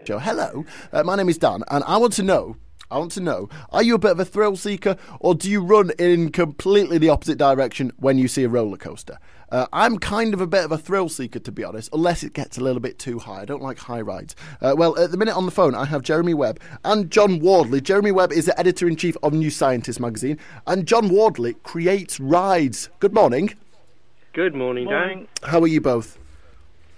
Joe, hello. My name is Dan, and I want to know, are you a bit of a thrill seeker, or do you run in completely the opposite direction when you see a roller coaster? I'm kind of a bit of a thrill seeker, to be honest, unless it gets a little bit too high. I don't like high rides. Well, at the minute on the phone, I have Jeremy Webb and John Wardley. Jeremy Webb is the editor-in-chief of New Scientist magazine, and John Wardley creates rides. Good morning. Good morning, Dan. How are you both?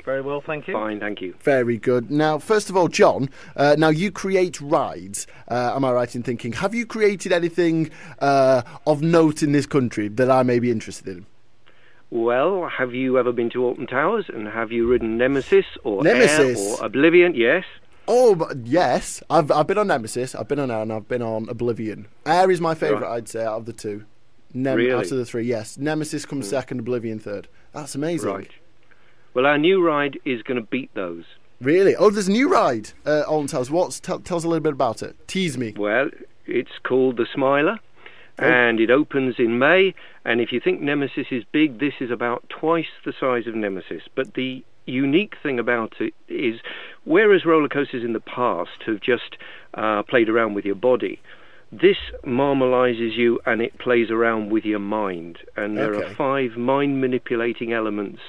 Very well, thank you. Fine, thank you. Very good. Now, first of all, John, now you create rides. Am I right in thinking? Have you created anything of note in this country that I may be interested in? Well, have you ever been to Alton Towers, and have you ridden Nemesis or Nemesis? Air or Oblivion? Yes. Oh, yes. I've been on Nemesis, I've been on Air, and I've been on Oblivion. Air is my favourite, Right. I'd say, out of the two. Really? Out of the three, yes. Nemesis comes second, Oblivion third. That's amazing. Right. Well, our new ride is going to beat those. Really? Oh, there's a new ride, Alton Towers. Tell us a little bit about it. Tease me. Well, it's called the SMILER, and it opens in May. And if you think Nemesis is big, this is about twice the size of Nemesis. But the unique thing about it is, whereas roller coasters in the past have just played around with your body, this marmalizes you and it plays around with your mind. And there are 5 mind-manipulating elements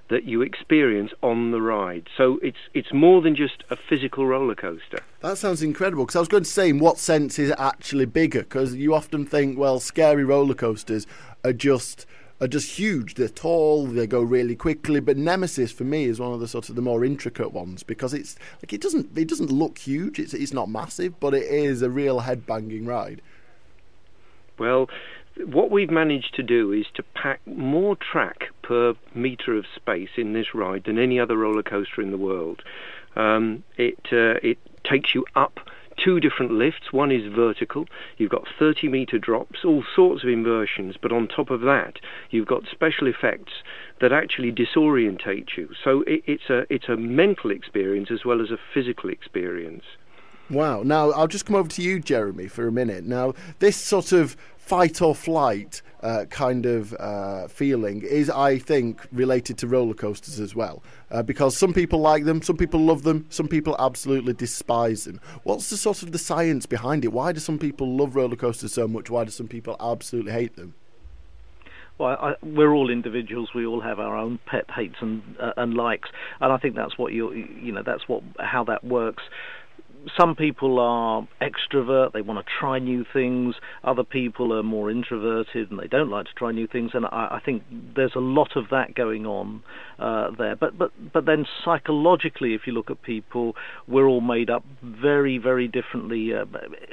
that you experience on the ride. So it's more than just a physical roller coaster. That sounds incredible, because I was going to say, in what sense is it actually bigger? Because you often think, well, scary roller coasters are just huge. They're tall, they go really quickly. But Nemesis, for me, is one of the sort of the more intricate ones, because it's like it doesn't look huge. It's not massive, but it is a real head-banging ride. Well, what we've managed to do is to pack more track per metre of space in this ride than any other roller coaster in the world. It takes you up 2 different lifts. One is vertical. You've got 30-metre drops, all sorts of inversions, but on top of that, you've got special effects that actually disorientate you. So it's a mental experience as well as a physical experience. Wow. Now, I'll just come over to you, Jeremy, for a minute. Now, this sort of fight or flight kind of feeling is, I think, related to roller coasters as well. Because some people like them, some people love them, some people absolutely despise them. What's the sort of the science behind it? Why do some people love roller coasters so much? Why do some people absolutely hate them? Well, we're all individuals. We all have our own pet hates and likes, and I think that's what how that works. Some people are extrovert, they want to try new things. Other people are more introverted and they don't like to try new things. And I think there's a lot of that going on there. But then psychologically, if you look at people, we're all made up very, very differently,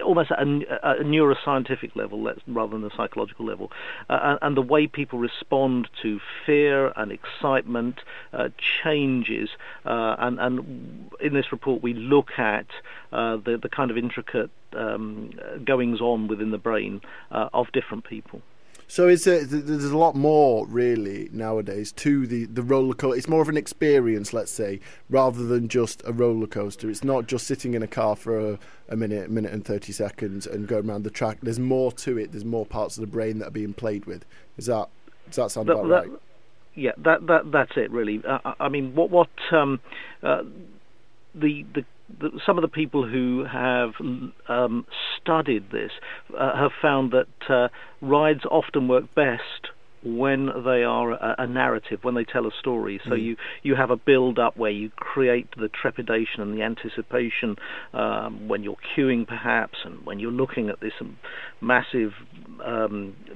almost at a neuroscientific level rather than a psychological level. And the way people respond to fear and excitement changes. And in this report, we look at the kind of intricate goings on within the brain of different people. So there's a lot more really nowadays to the roller coaster. It's more of an experience, let's say, rather than just a roller coaster. It's not just sitting in a car for a minute and 30 seconds and going around the track. There's more to it. There's more parts of the brain that are being played with. Does that sound about right? Yeah, that's it really. I mean, some of the people who have studied this have found that rides often work best when they are a narrative, when they tell a story. So you have a build-up where you create the trepidation and the anticipation when you're queuing perhaps, and when you're looking at this massive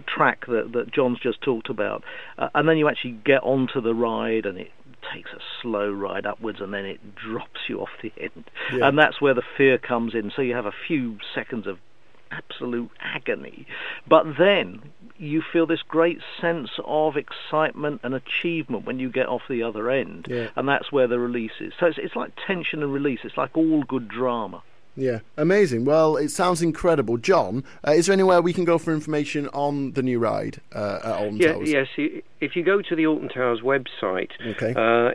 track that John's just talked about. And then you actually get onto the ride, and it takes a slow ride upwards, and then it drops you off the end. Yeah. And that's where the fear comes in. So you have a few seconds of absolute agony, but then you feel this great sense of excitement and achievement when you get off the other end. Yeah. And that's where the release is. So it's like tension and release. It's like all good drama. Yeah, amazing. Well, it sounds incredible. John, is there anywhere we can go for information on the new ride at Alton Towers? Yes, if you go to the Alton Towers website,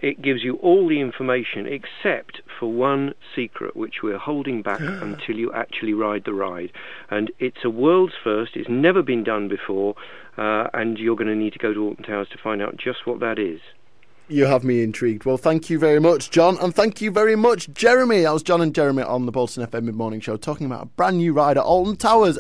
it gives you all the information except for one secret, which we're holding back until you actually ride the ride. And it's a world's first. It's never been done before, and you're going to need to go to Alton Towers to find out just what that is. You have me intrigued. Well, thank you very much, John, and thank you very much, Jeremy. That was John and Jeremy on the Bolton FM Mid Morning Show talking about a brand new ride at Alton Towers.